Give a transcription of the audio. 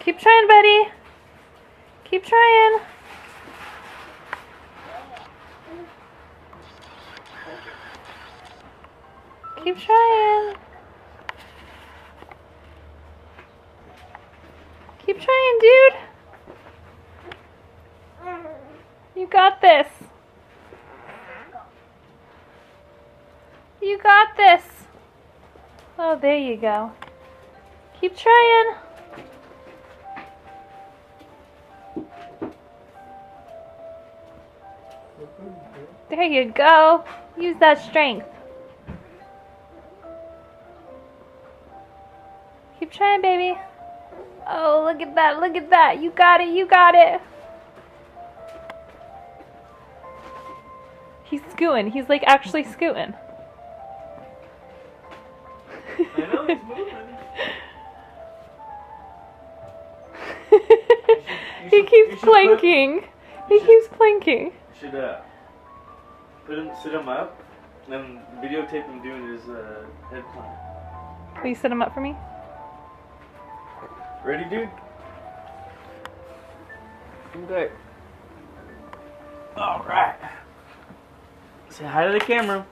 Keep trying, buddy. Keep trying. Keep trying. Keep trying, dude. You got this. You got this. Oh, there you go. Keep trying. There you go. Use that strength. Keep trying, baby. Oh, look at that. Look at that. You got it. You got it. He's scooting. He's like actually scooting. I know he's moving. He keeps planking. He keeps planking. You should sit him up and videotape him doing his head plant. Will you set him up for me? Ready, dude? Okay. Alright. Say hi to the camera.